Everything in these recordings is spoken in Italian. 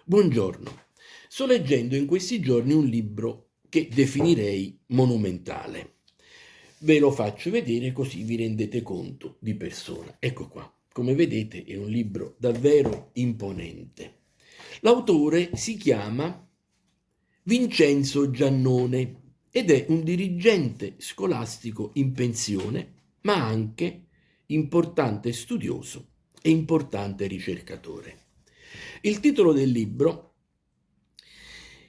Buongiorno, sto leggendo in questi giorni un libro che definirei monumentale. Ve lo faccio vedere così vi rendete conto di persona. Ecco qua, come vedete è un libro davvero imponente. L'autore si chiama Vincenzo Giannone ed è un dirigente scolastico in pensione, ma anche importante studioso e importante ricercatore. Il titolo del libro,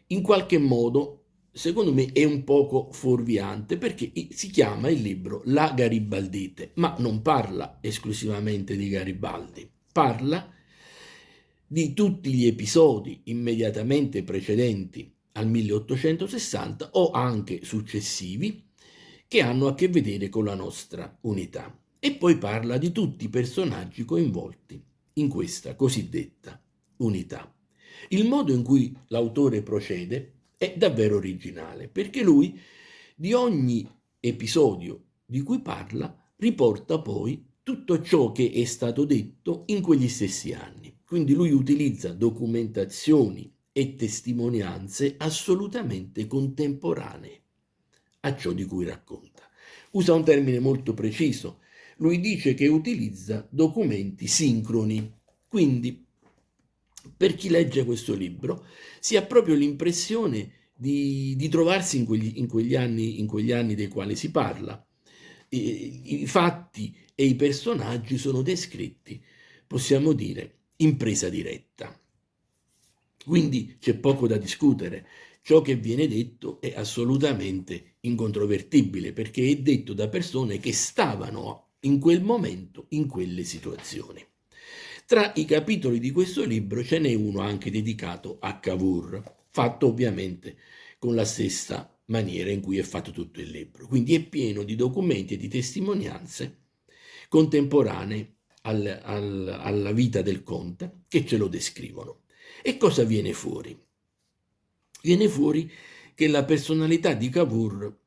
in qualche modo, secondo me, è un poco fuorviante perché si chiama il libro La Garibaldite, ma non parla esclusivamente di Garibaldi, parla di tutti gli episodi immediatamente precedenti al 1860 o anche successivi che hanno a che vedere con la nostra unità. E poi parla di tutti i personaggi coinvolti in questa cosiddetta unità. Il modo in cui l'autore procede è davvero originale, perché lui di ogni episodio di cui parla riporta poi tutto ciò che è stato detto in quegli stessi anni. Quindi lui utilizza documentazioni e testimonianze assolutamente contemporanee a ciò di cui racconta. Usa un termine molto preciso. Lui dice che utilizza documenti sincroni. Quindi, per chi legge questo libro, si ha proprio l'impressione di trovarsi in quegli anni dei quali si parla. I fatti e i personaggi sono descritti, possiamo dire, in presa diretta. Quindi c'è poco da discutere. Ciò che viene detto è assolutamente incontrovertibile perché è detto da persone che stavano in quel momento in quelle situazioni. Tra i capitoli di questo libro ce n'è uno anche dedicato a Cavour, fatto ovviamente con la stessa maniera in cui è fatto tutto il libro. Quindi è pieno di documenti e di testimonianze contemporanee alla vita del conte che ce lo descrivono. E cosa viene fuori? Viene fuori che la personalità di Cavour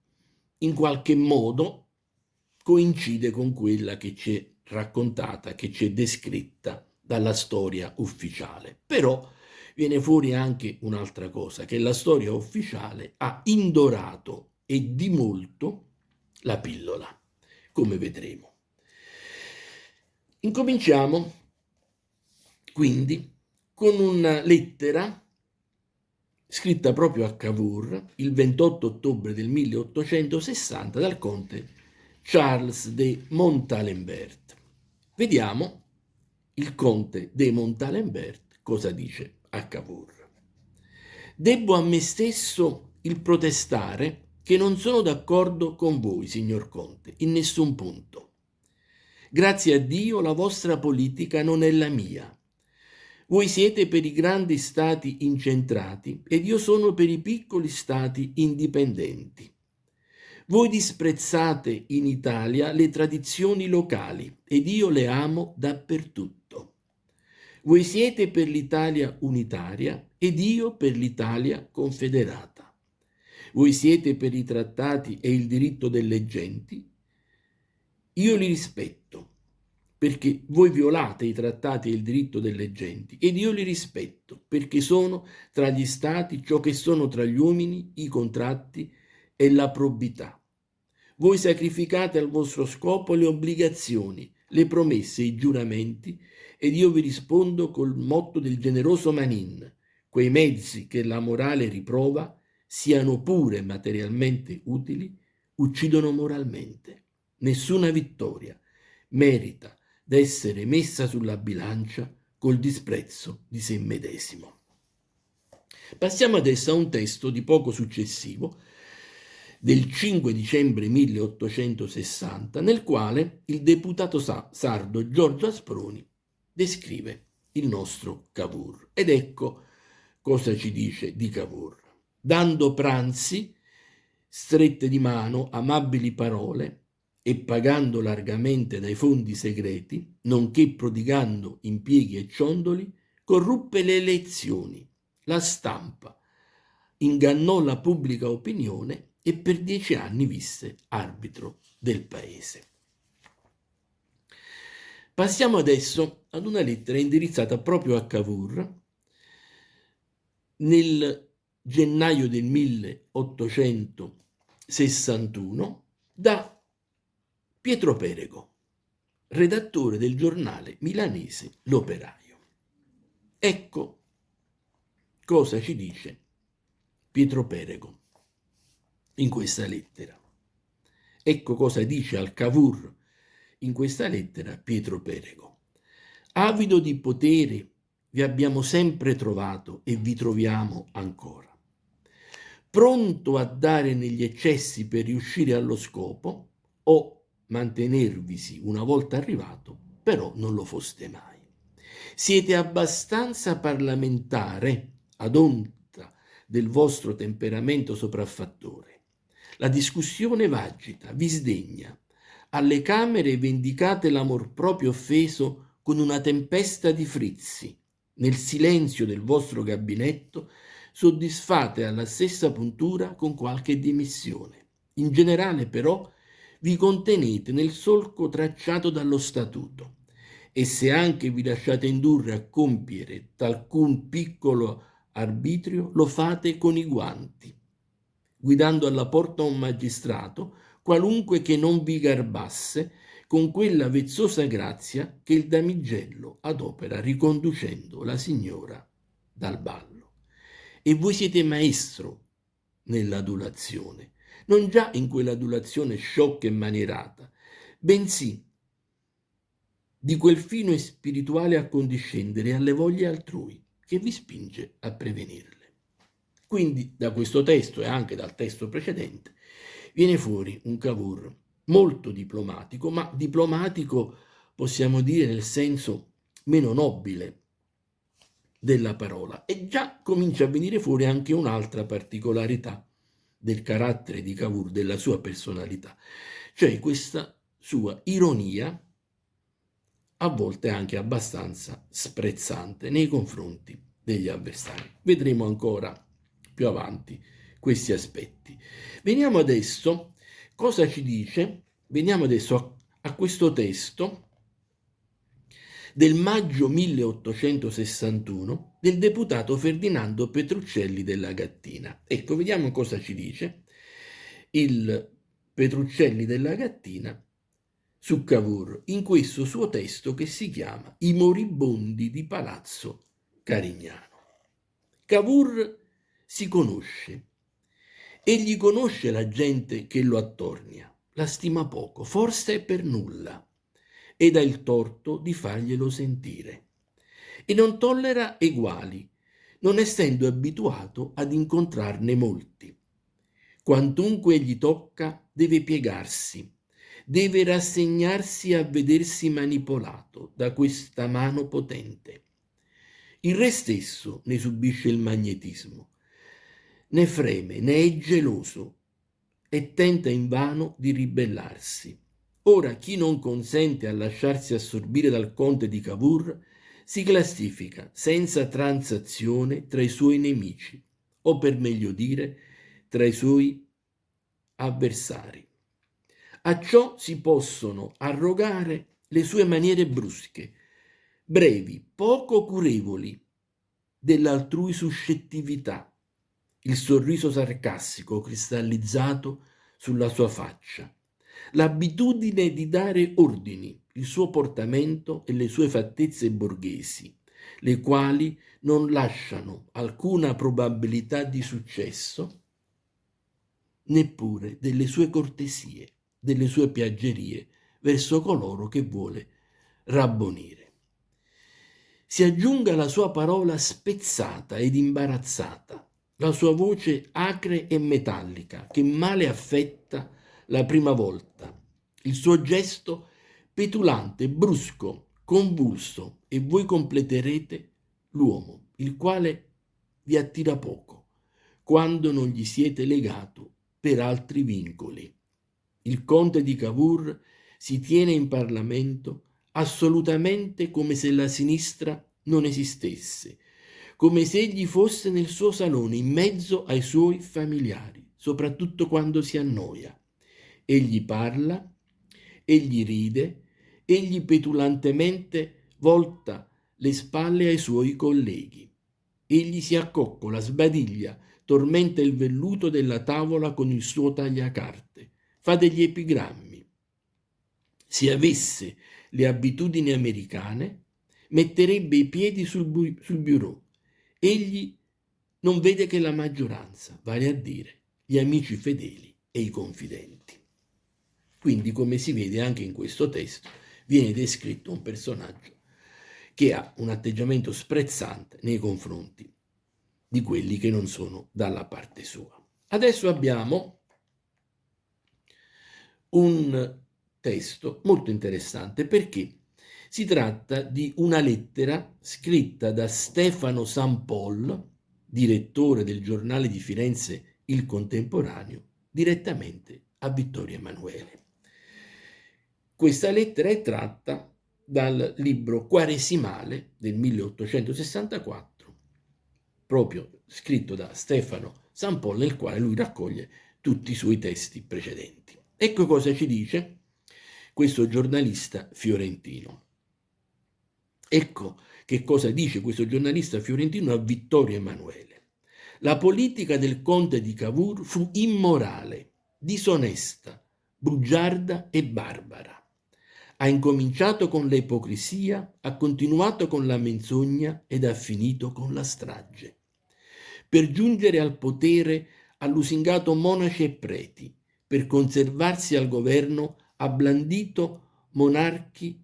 in qualche modo coincide con quella che ci è raccontata, che ci è descritta dalla storia ufficiale. Però viene fuori anche un'altra cosa, che la storia ufficiale ha indorato e di molto la pillola, come vedremo. Incominciamo quindi con una lettera scritta proprio a Cavour il 28 ottobre del 1860 dal conte Charles de Montalembert. Vediamo il conte de Montalembert cosa dice a Cavour. Debbo a me stesso il protestare che non sono d'accordo con voi, signor conte, in nessun punto. Grazie a Dio la vostra politica non è la mia. Voi siete per i grandi stati incentrati ed io sono per i piccoli stati indipendenti. Voi disprezzate in Italia le tradizioni locali ed io le amo dappertutto. Voi siete per l'Italia unitaria ed io per l'Italia confederata. Voi siete per i trattati e il diritto delle genti. Io li rispetto, perché voi violate i trattati e il diritto delle genti, ed io li rispetto, perché sono tra gli stati ciò che sono tra gli uomini i contratti e la probità. Voi sacrificate al vostro scopo le obbligazioni, le promesse, i giuramenti, ed io vi rispondo col motto del generoso Manin: quei mezzi che la morale riprova, siano pure materialmente utili, uccidono moralmente. Nessuna vittoria merita d'essere messa sulla bilancia col disprezzo di sé medesimo. Passiamo adesso a un testo di poco successivo, del 5 dicembre 1860, nel quale il deputato sardo Giorgio Asproni descrive il nostro Cavour. Ed ecco cosa ci dice di Cavour. Dando pranzi, strette di mano, amabili parole, e pagando largamente dai fondi segreti, nonché prodigando impieghi e ciondoli, corruppe le elezioni, la stampa, ingannò la pubblica opinione e per 10 anni visse arbitro del paese. Passiamo adesso ad una lettera indirizzata proprio a Cavour, nel gennaio del 1861 da Pietro Perego, redattore del giornale milanese L'Operaio. Ecco cosa ci dice Pietro Perego in questa lettera. Ecco cosa dice al Cavour in questa lettera Pietro Perego. Avido di potere vi abbiamo sempre trovato e vi troviamo ancora. Pronto a dare negli eccessi per riuscire allo scopo o mantenervisi una volta arrivato, però non lo foste mai. Siete abbastanza parlamentare ad onta del vostro temperamento sopraffattore. La discussione v'agita, vi sdegna. Alle Camere vendicate l'amor proprio offeso con una tempesta di frizzi. Nel silenzio del vostro gabinetto soddisfate alla stessa puntura con qualche dimissione. In generale, però, vi contenete nel solco tracciato dallo statuto e se anche vi lasciate indurre a compiere talcun piccolo arbitrio, lo fate con i guanti, guidando alla porta un magistrato, qualunque che non vi garbasse, con quella vezzosa grazia che il damigello adopera riconducendo la signora dal ballo. E voi siete maestro nell'adulazione, non già in quell'adulazione sciocca e manierata, bensì di quel fino e spirituale accondiscendere alle voglie altrui che vi spinge a prevenirle. Quindi da questo testo e anche dal testo precedente viene fuori un Cavour molto diplomatico, ma diplomatico possiamo dire nel senso meno nobile della parola, e già comincia a venire fuori anche un'altra particolarità del carattere di Cavour, della sua personalità, cioè questa sua ironia, a volte anche abbastanza sprezzante nei confronti degli avversari. Vedremo ancora più avanti questi aspetti. Veniamo adesso, cosa ci dice? Veniamo adesso a questo testo del maggio 1861 del deputato Ferdinando Petruccelli della Gattina. Ecco, vediamo cosa ci dice il Petruccelli della Gattina su Cavour in questo suo testo che si chiama I moribondi di Palazzo Carignano. Cavour si conosce, egli conosce la gente che lo attornia, la stima poco, forse per nulla, ed ha il torto di farglielo sentire. E non tollera eguali, non essendo abituato ad incontrarne molti. Quantunque gli tocca, deve piegarsi, deve rassegnarsi a vedersi manipolato da questa mano potente. Il re stesso ne subisce il magnetismo, ne freme, ne è geloso e tenta invano di ribellarsi. Ora chi non consente a lasciarsi assorbire dal conte di Cavour si classifica senza transazione tra i suoi nemici, o per meglio dire tra i suoi avversari. A ciò si possono arrogare le sue maniere brusche, brevi, poco curevoli dell'altrui suscettività, il sorriso sarcastico cristallizzato sulla sua faccia, l'abitudine di dare ordini, il suo portamento e le sue fattezze borghesi, le quali non lasciano alcuna probabilità di successo, neppure delle sue cortesie, delle sue piaggerie verso coloro che vuole rabbonire. Si aggiunga la sua parola spezzata ed imbarazzata, la sua voce acre e metallica che male affetta la prima volta, il suo gesto petulante, brusco, convulso, e voi completerete l'uomo, il quale vi attira poco, quando non gli siete legato per altri vincoli. Il conte di Cavour si tiene in Parlamento assolutamente come se la sinistra non esistesse, come se egli fosse nel suo salone in mezzo ai suoi familiari, soprattutto quando si annoia. Egli parla, egli ride, egli petulantemente volta le spalle ai suoi colleghi. Egli si accoccola, sbadiglia, tormenta il velluto della tavola con il suo tagliacarte, fa degli epigrammi. Se avesse le abitudini americane, metterebbe i piedi sul bureau. Egli non vede che la maggioranza, vale a dire gli amici fedeli e i confidenti. Quindi, come si vede anche in questo testo, viene descritto un personaggio che ha un atteggiamento sprezzante nei confronti di quelli che non sono dalla parte sua. Adesso abbiamo un testo molto interessante perché si tratta di una lettera scritta da Stefano Sampol, direttore del giornale di Firenze Il Contemporaneo, direttamente a Vittorio Emanuele. Questa lettera è tratta dal libro Quaresimale del 1864, proprio scritto da Stefano Sampol, nel quale lui raccoglie tutti i suoi testi precedenti. Ecco cosa ci dice questo giornalista fiorentino. Ecco che cosa dice questo giornalista fiorentino a Vittorio Emanuele. La politica del conte di Cavour fu immorale, disonesta, bugiarda e barbara. Ha incominciato con l'ipocrisia, ha continuato con la menzogna ed ha finito con la strage. Per giungere al potere ha lusingato monaci e preti, per conservarsi al governo ha blandito monarchi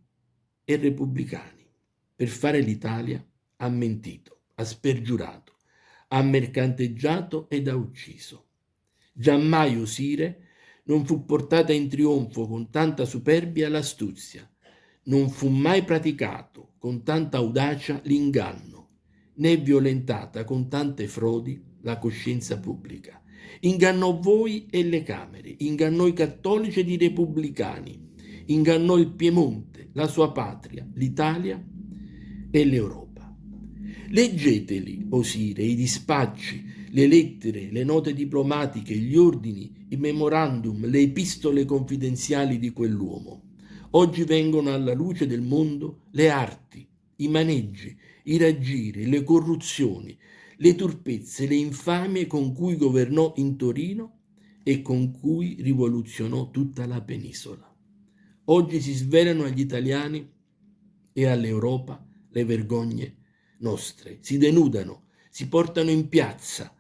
e repubblicani. Per fare l'Italia ha mentito, ha spergiurato, ha mercanteggiato ed ha ucciso. Giammai Osire non fu portata in trionfo con tanta superbia l'astuzia, non fu mai praticato con tanta audacia l'inganno, né violentata con tante frodi la coscienza pubblica. Ingannò voi e le Camere, ingannò i cattolici ed i repubblicani, ingannò il Piemonte, la sua patria, l'Italia e l'Europa. Leggeteli, Osire, i dispacci, le lettere, le note diplomatiche, gli ordini, i memorandum, le epistole confidenziali di quell'uomo. Oggi vengono alla luce del mondo le arti, i maneggi, i raggiri, le corruzioni, le turpezze, le infamie con cui governò in Torino e con cui rivoluzionò tutta la penisola. Oggi si svelano agli italiani e all'Europa le vergogne nostre, si denudano, si portano in piazza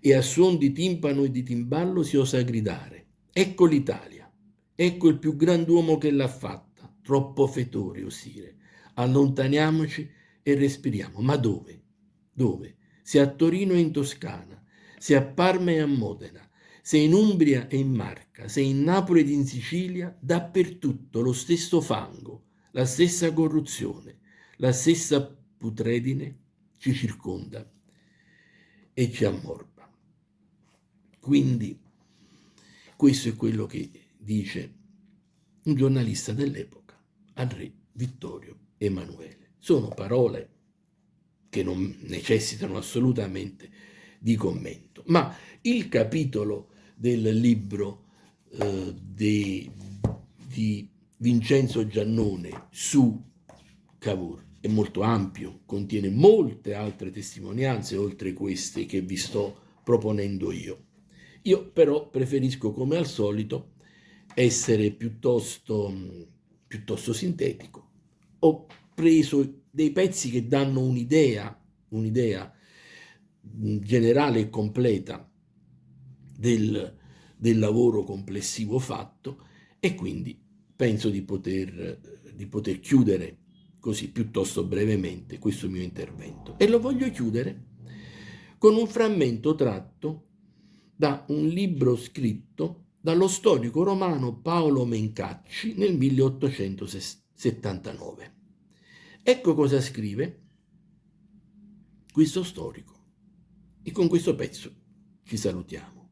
e a suon di timpano e di timballo si osa gridare: ecco l'Italia, ecco il più grand'uomo che l'ha fatta, troppo fetore, Osire, allontaniamoci e respiriamo. Ma dove? Dove? Se a Torino e in Toscana, se a Parma e a Modena, se in Umbria e in Marca, se in Napoli ed in Sicilia, dappertutto lo stesso fango, la stessa corruzione, la stessa putredine ci circonda e ci ammorba. Quindi questo è quello che dice un giornalista dell'epoca al re Vittorio Emanuele. Sono parole che non necessitano assolutamente di commento, ma il capitolo del libro di Vincenzo Giannone su Cavour è molto ampio, contiene molte altre testimonianze oltre queste che vi sto proponendo io. Io però preferisco, come al solito, essere piuttosto sintetico. Ho preso dei pezzi che danno un'idea generale e completa del lavoro complessivo fatto, e quindi penso di poter chiudere così piuttosto brevemente questo mio intervento. E lo voglio chiudere con un frammento tratto da un libro scritto dallo storico romano Paolo Mencacci nel 1879. Ecco cosa scrive questo storico. E con questo pezzo ci salutiamo.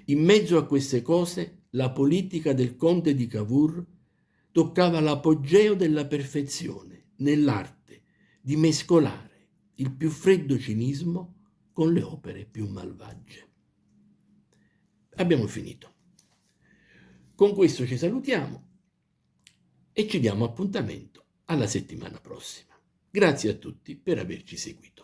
In mezzo a queste cose, la politica del conte di Cavour toccava l'apogeo della perfezione nell'arte di mescolare il più freddo cinismo con le opere più malvagie. Abbiamo finito. Con questo ci salutiamo e ci diamo appuntamento alla settimana prossima. Grazie a tutti per averci seguito.